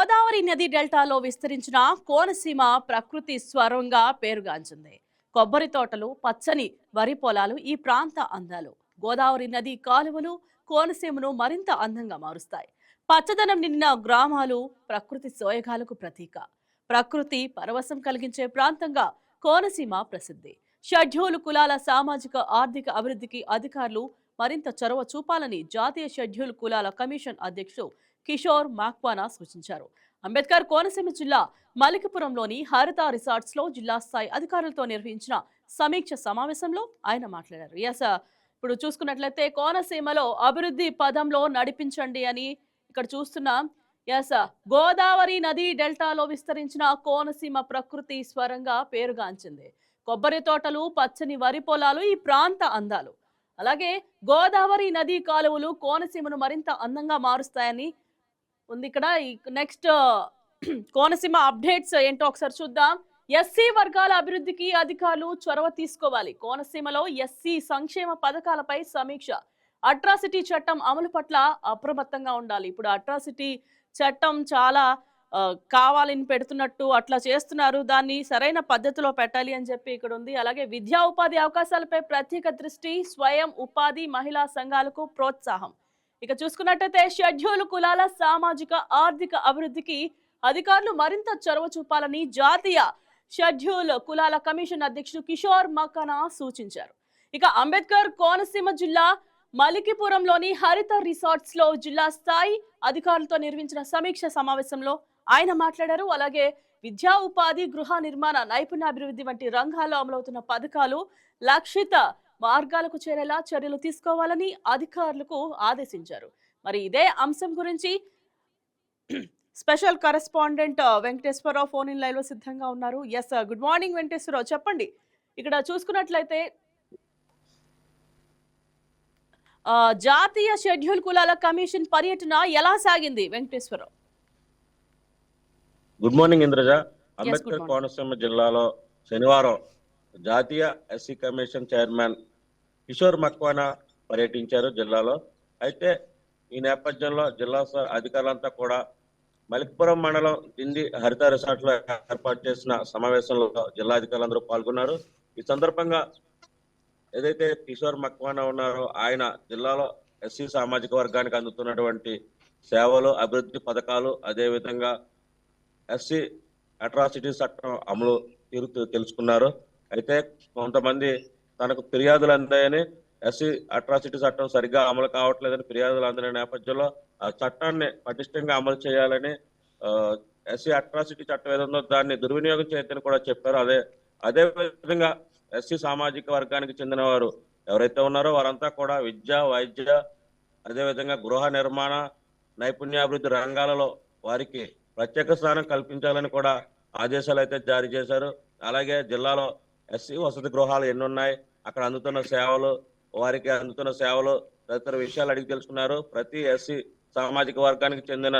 గోదావరి నది డెల్టాలో విస్తరించిన కోనసీమ ప్రకృతి స్వరంగా పేరుగాంచింది. కొబ్బరి తోటలు, పచ్చని వరి పొలాలు ఈ ప్రాంత అందాలు. గోదావరి నది కాలువలు కోనసీమను మరింత అందంగా మారుస్తాయి. పచ్చదనం నిండిన గ్రామాలు ప్రకృతి సోయగాలకు ప్రతీక. ప్రకృతి పరవశం కలిగించే ప్రాంతంగా కోనసీమ ప్రసిద్ధి. షెడ్యూల్ కులాల సామాజిక ఆర్థిక అభివృద్ధికి అధికారులు మరింత చొరవ చూపాలని జాతీయ షెడ్యూల్ కులాల కమిషన్ అధ్యక్షుడు కిషోర్ మాక్వానా సూచించారు. అంబేద్కర్ కోనసీమ జిల్లా మలికిపురంలోని హరిత రిసార్ట్స్ లో జిల్లా స్థాయి అధికారులతో నిర్వహించిన సమీక్ష సమావేశంలో ఆయన మాట్లాడారు. ఇప్పుడు చూసుకున్నట్లయితే కోనసీమలో అభివృద్ధి పదంలో నడిపించండి అని ఇక్కడ చూస్తున్నాం. గోదావరి నది డెల్టాలో విస్తరించిన కోనసీమ ప్రకృతి స్వరంగా పేరుగాంచింది. కొబ్బరి తోటలు, పచ్చని వరి పొలాలు ఈ ప్రాంత అందాలు. అలాగే గోదావరి నదీ కాలువలు కోనసీమను మరింత అందంగా మారుస్తాయని ఉంది. ఇక్కడ నెక్స్ట్ కోనసీమ అప్డేట్స్ ఏంటో ఒకసారి చూద్దాం. ఎస్సీ వర్గాల అభివృద్ధికి అధికారులు చొరవ తీసుకోవాలి. కోనసీమలో ఎస్సీ సంక్షేమ పథకాలపై సమీక్ష. అట్రాసిటీ చట్టం అమలు పట్ల అప్రమత్తంగా ఉండాలి. ఇప్పుడు అట్రాసిటీ చట్టం చాలా కావాలని పెడుతున్నట్టు అట్లా చేస్తున్నారు. దాన్ని సరైన పద్ధతిలో పెట్టాలి అని చెప్పి ఇక్కడ ఉంది. అలాగే విద్యా ఉపాధి అవకాశాలపై ప్రత్యేక దృష్టి, స్వయం ఉపాధి మహిళా సంఘాలకు ప్రోత్సాహం. ఇక చూసుకున్నట్టయితే షెడ్యూల్ కులాల సామాజిక ఆర్థిక అభివృద్ధికి అధికారులు మరింత చొరవ చూపాలని జాతీయ షెడ్యూల్ కులాల కమిషన్ అధ్యక్షుడు కిషోర్ మకానా సూచించారు. ఇక అంబేద్కర్ కోనసీమ జిల్లా మలికిపురంలోని హరిత రిసార్ట్స్ లో జిల్లా స్థాయి అధికారులతో నిర్వహించిన సమీక్ష సమావేశంలో ఆయన మాట్లాడారు. అలాగే విద్యా ఉపాధి, గృహ నిర్మాణ, నైపుణ్యాభివృద్ధి వంటి రంగాల్లో అమలవుతున్న పథకాలు లక్షిత మార్గాలకు చేరేలా చర్యలు తీసుకోవాలని అధికారులకు ఆదేశించారు. మరి ఇదే అంశం గురించి special correspondent Venkateswararao phone in live లో సిద్ధంగా ఉన్నారు. గుడ్ మార్నింగ్ వెంకటేశ్వరరావు, చెప్పండి. ఇక్కడ చూసుకున్నట్లయితే జాతీయ షెడ్యూల్ కులాల కమిషన్ పర్యటన ఎలా సాగింది వెంకటేశ్వరరావు? Good morning Indraja. అంబేద్కర్ కోనసీమ జిల్లాలో శనివారం జాతీయ SC commission chairman Kishore Makwana పర్యటించారు జిల్లాలో. అయితే ఈ నేపథ్యంలో జిల్లా అధికారులంతా కూడా మలికిపురం మండలం దిండి హరిత రిసార్ట్ లో ఏర్పాటు చేసిన సమావేశంలో జిల్లా అధికారులందరూ పాల్గొన్నారు. ఈ సందర్భంగా ఏదైతే కిషోర్ మక్వానా ఉన్నారో ఆయన జిల్లాలో ఎస్సీ సామాజిక వర్గానికి అందుతున్నటువంటి సేవలు, అభివృద్ధి పథకాలు, అదేవిధంగా ఎస్సీ అట్రాసిటీ చట్టం అమలు తెలుసుకున్నారు. అయితే కొంతమంది తనకు ఫిర్యాదులు అందాయని, ఎస్సీ అట్రాసిటీ చట్టం సరిగ్గా అమలు కావట్లేదని ఫిర్యాదులు అందిన నేపథ్యంలో ఆ చట్టాన్ని పటిష్టంగా అమలు చేయాలని, ఎస్సీ అట్రాసిటీ చట్టం ఏదో దాన్ని దుర్వినియోగం చేయొద్దని కూడా చెప్పారు. అదే విధంగా ఎస్సీ సామాజిక వర్గానికి చెందిన వారు ఎవరైతే ఉన్నారో వారంతా కూడా విద్య, వైద్య, అదేవిధంగా గృహ నిర్మాణ, నైపుణ్యాభివృద్ధి రంగాలలో వారికి ప్రత్యేక స్థానం కల్పించాలని కూడా ఆదేశాలు అయితే జారీ చేశారు. అలాగే జిల్లాలో ఎస్సీ వసతి గృహాలు ఎన్ని ఉన్నాయి, అక్కడ అందుతున్న సేవలు, వారికి అందుతున్న సేవలు తదితర విషయాలు అడిగి తెలుసుకున్నారు. ప్రతి ఎస్సీ సామాజిక వర్గానికి చెందిన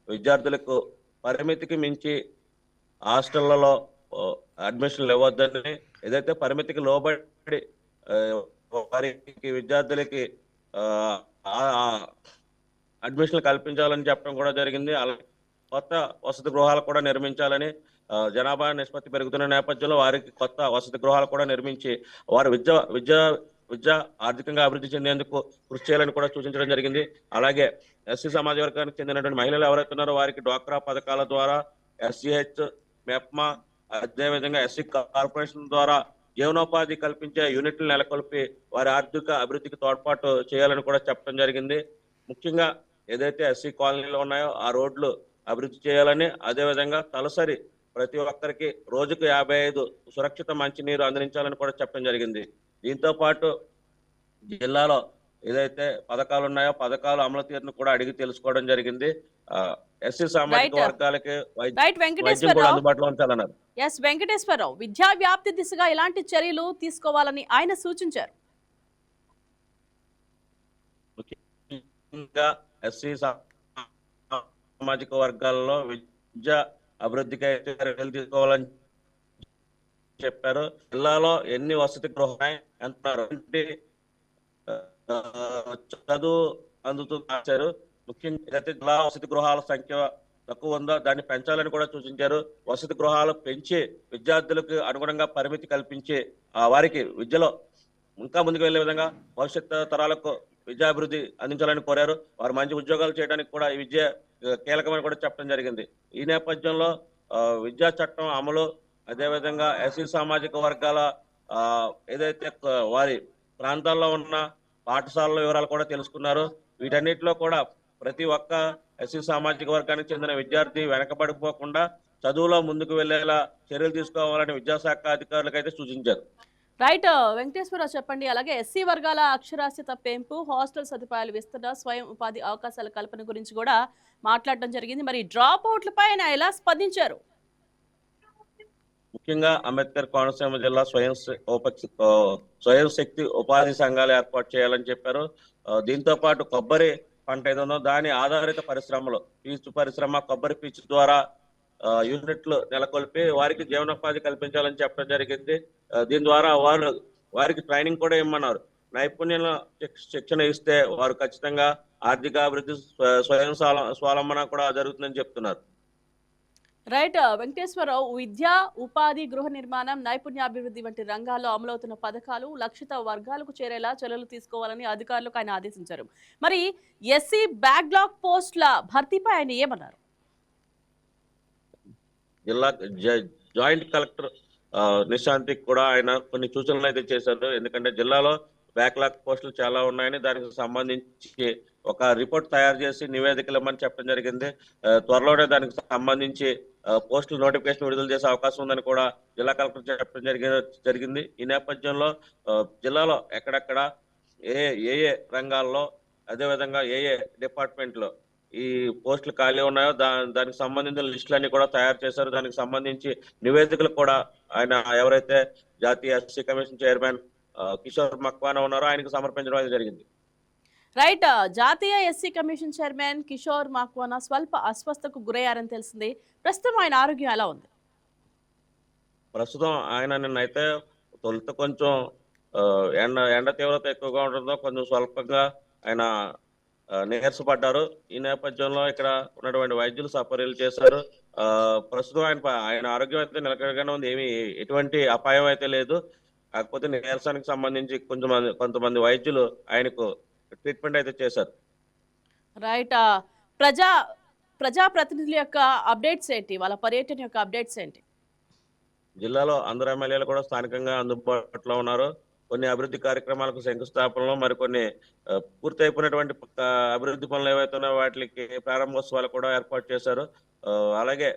విద్యార్థులకు పరిమితికి మించి హాస్టళ్లలో అడ్మిషన్లు ఇవ్వద్దని, ఏదైతే పరిమితికి లోబడి వారికి విద్యార్థులకి అడ్మిషన్లు కల్పించాలని చెప్పడం కూడా జరిగింది. అలాగే కొత్త వసతి గృహాలు కూడా నిర్మించాలని, జనాభా నిష్పత్తి పెరుగుతున్న నేపథ్యంలో వారికి కొత్త వసతి గృహాలు కూడా నిర్మించి వారి విద్య ఆర్థికంగా అభివృద్ధి చెందేందుకు కృషి చేయాలని కూడా సూచించడం జరిగింది. అలాగే ఎస్సీ సమాజ వర్గానికి చెందినటువంటి మహిళలు ఎవరైతే ఉన్నారో వారికి డ్వాక్రా పథకాల ద్వారా, ఎస్సీహెచ్, మెప్మా, అదేవిధంగా ఎస్సీ కార్పొరేషన్ ద్వారా జీవనోపాధి కల్పించే యూనిట్లు నెలకొల్పి వారి ఆర్థిక అభివృద్ధికి తోడ్పాటు చేయాలని కూడా చెప్పడం జరిగింది. ముఖ్యంగా ఏదైతే ఎస్సీ కాలనీలు ఉన్నాయో ఆ రోడ్లు అభివృద్ధి చేయాలని, అదేవిధంగా తలసరి ప్రతి ఒక్కరికి రోజుకు 55 సురక్షిత మంచినీరు అందించాలని కూడా చెప్పడం జరిగింది. దీంతో పాటు జిల్లాలో ఏదైతే పథకాలు ఉన్నాయో పథకాలు అమలు తీరును కూడా అడిగి తెలుసుకోవడం జరిగింది. ఎస్సీ సామాజిక వర్గాలకి వైద్యం కూడా అందుబాటులో ఉంచాలన్నారు. వెంకటేశ్వరరావు, విద్యా వ్యాప్తి దిశగా ఎలాంటి చర్యలు తీసుకోవాలని ఆయన సూచించారు. ముఖ్యంగా ఎస్సీ సామాజిక వర్గాల్లో విద్య అభివృద్ధికి అయితే చర్యలు తీసుకోవాలని చెప్పారు. జిల్లాలో ఎన్ని వసతి గృహాలు అంటున్నారు, చదువు అందుతూ రాశారు. ముఖ్యంగా జిల్లా వసతి గృహాల సంఖ్య తక్కువ ఉందో దాన్ని పెంచాలని కూడా సూచించారు. వసతి గృహాలు పెంచి విద్యార్థులకు అనుగుణంగా పరిమితి కల్పించి వారికి విద్యలో ఇంకా ముందుకు వెళ్లే విధంగా భవిష్యత్ తరాలకు విద్యాభివృద్ధి అందించాలని కోరారు. వారు మంచి ఉద్యోగాలు చేయడానికి కూడా ఈ విద్య కీలకమని కూడా చెప్పడం జరిగింది. ఈ నేపథ్యంలో విద్యా చట్టం అమలు, అదేవిధంగా ఎస్సీ సామాజిక వర్గాల ఏదైతే వారి ప్రాంతాల్లో ఉన్న పాఠశాలల వివరాలు కూడా తెలుసుకున్నారు. వీటన్నిటిలో కూడా ప్రతి ఒక్క ఎస్సీ సామాజిక వర్గానికి చెందిన విద్యార్థి వెనకబడిపోకుండా చదువులో ముందుకు వెళ్లేలా చర్యలు తీసుకోవాలని విద్యాశాఖ అధికారులకు అయితే సూచించారు. రైట్ వెంకటేశ్వరరావు, చెప్పండి. అలాగే ఎస్సీ వర్గాల అక్షరాస్యత పెంపు, హాస్టల్ సదుపాయాలు విస్తరణ, స్వయం ఉపాధి అవకాశాల కల్పన గురించి కూడా మాట్లాడడం జరిగింది. మరి డ్రాప్ అవుట్లపై ఆయన ఎలా స్పందించారు? ముఖ్యంగా అంబేద్కర్ కోనసీమ జిల్లా స్వయం శక్తి ఉపాధి సంఘాలు ఏర్పాటు చేయాలని చెప్పారు. దీంతో పాటు కొబ్బరి పంట ఏదో దాని ఆధారిత పరిశ్రమలు, పీచు పరిశ్రమ, కొబ్బరి పీచు ద్వారా యూనిట్లు నెలకొల్పి వారికి జీవనోపాధి కల్పించాలని చెప్పడం జరిగింది. దీని ద్వారా వారికి ట్రైనింగ్ కూడా ఇమ్మన్నారు. నైపుణ్యాల శిక్షణ ఇస్తే వారు ఖచ్చితంగా ఆర్థిక అభివృద్ధి, స్వయం స్వావలంబన కూడా జరుగుతుందని చెప్తున్నారు. రైట్ వెంకటేశ్వరరావు, విద్య, ఉపాధి, గృహ నిర్మాణం, నైపుణ్యాభివృద్ధి వంటి రంగాల్లో అమలవుతున్న పథకాలు లక్షిత వర్గాలకు చేరేలా చర్యలు తీసుకోవాలని అధికారులకు ఆయన ఆదేశించారు. మరి ఎస్సీ బ్యాక్లాగ్ పోస్టుల భర్తీపై ఆయన ఏమన్నారు? జిల్లా జాయింట్ కలెక్టర్ నిశాంతికి కూడా ఆయన కొన్ని సూచనలు అయితే చేశారు. ఎందుకంటే జిల్లాలో బ్యాక్లాగ్ పోస్టులు చాలా ఉన్నాయని దానికి సంబంధించి ఒక రిపోర్ట్ తయారు చేసి నివేదికలు ఇవ్వమని చెప్పడం జరిగింది. త్వరలోనే దానికి సంబంధించి పోస్టులు నోటిఫికేషన్ విడుదల చేసే అవకాశం ఉందని కూడా జిల్లా కలెక్టర్ చెప్పడం జరిగింది. ఈ నేపథ్యంలో జిల్లాలో ఎక్కడెక్కడ ఏ రంగాల్లో, అదేవిధంగా ఏ డిపార్ట్మెంట్లో ఈ పోస్టులు ఖాళీ ఉన్నాయో దానికి సంబంధించిన లిస్టులన్నీ కూడా తయారు చేశారు. దానికి సంబంధించి నివేదికలు కూడా ఆయన ఎవరైతే జాతీయ SC commission chairman Kishore Makwana ఉన్నారో ఆయనకు సమర్పించడం అనేది జరిగింది. రైట్, జాతీయ SC commission chairman Kishore Makwana స్వల్ప అస్వస్థకు గురయ్యారని తెలిసింది. ప్రస్తుతం ఆయన ఆరోగ్యం ఎలా ఉంది? ప్రస్తుతం ఆయన నిన్నైతే తొలుత కొంచెం ఎండ తీవ్రత ఎక్కువగా ఉండడంతో కొంచెం స్వల్పంగా ఆయన నీరసపడ్డారు. ఈ నేపథ్యంలో ఇక్కడ ఉన్నటువంటి వైద్యులు సపర్యలు చేశారు. ప్రస్తుతం ఆయన ఆరోగ్యం అయితే నిలకడగానే ఉంది. ఎటువంటి అపాయం అయితే లేదు. కాకపోతే నీరసానికి సంబంధించి కొంతమంది వైద్యులు ఆయనకు ట్రీట్మెంట్ అయితే చేశారు. రైట్, ప్రజా ప్రతినిధుల యొక్క అప్డేట్స్ ఏంటి? వాళ్ళ పర్యటన యొక్క అప్డేట్స్ ఏంటి? జిల్లాలో అందరు ఎమ్మెల్యేలు కూడా స్థానికంగా అందుబాటులో ఉన్నారు. కొన్ని అభివృద్ధి కార్యక్రమాలకు శంకుస్థాపనలో, మరికొన్ని పూర్తి అయిపోయినటువంటి అభివృద్ధి పనులు ఏవైతే ఉన్నాయో వాటికి ప్రారంభోత్సవాలు కూడా ఏర్పాటు చేశారు. అలాగే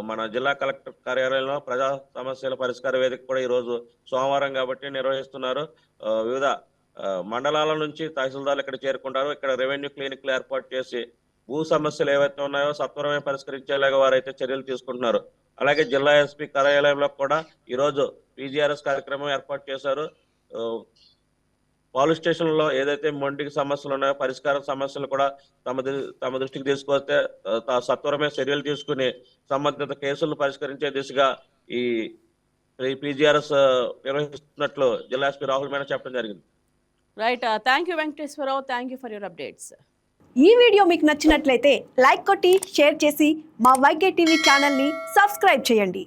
మన జిల్లా కలెక్టర్ కార్యాలయంలో ప్రజా సమస్యల పరిష్కార వేదిక కూడా ఈరోజు సోమవారం కాబట్టి నిర్వహిస్తున్నారు. వివిధ మండలాల నుంచి తహసీల్దార్లు ఇక్కడ చేరుకుంటారు. ఇక్కడ రెవెన్యూ క్లినిక్లు ఏర్పాటు చేసి భూ సమస్యలు ఏవైతే ఉన్నాయో సత్వరమే పరిష్కరించేలాగా వారైతే చర్యలు తీసుకుంటున్నారు. అలాగే జిల్లా ఎస్పీ కార్యాలయంలో కూడా ఈరోజు పీజీఆర్ఎస్ కార్యక్రమం ఏర్పాటు చేశారు. పోలీస్ స్టేషన్లో ఏదైతే మొండికి సమస్యలు ఉన్నాయో పరిష్కార సమస్యలు కూడా తమ దృష్టికి తీసుకొస్తే సత్వరమే చర్యలు తీసుకుని సంబంధిత కేసులను పరిష్కరించే దిశగా ఈ పీజీఆర్ఎస్ నిర్వహిస్తున్నట్లు జిల్లా ఎస్పీ రాహుల్ మీనా చెప్పడం జరిగింది. Right, thank you Venkateswararao, thank you for your updates. ఈ వీడియో మీకు నచ్చినట్లయితే లైక్ కొట్టి షేర్ చేసి మా వైకే టీవీ ఛానల్ని సబ్స్క్రైబ్ చేయండి.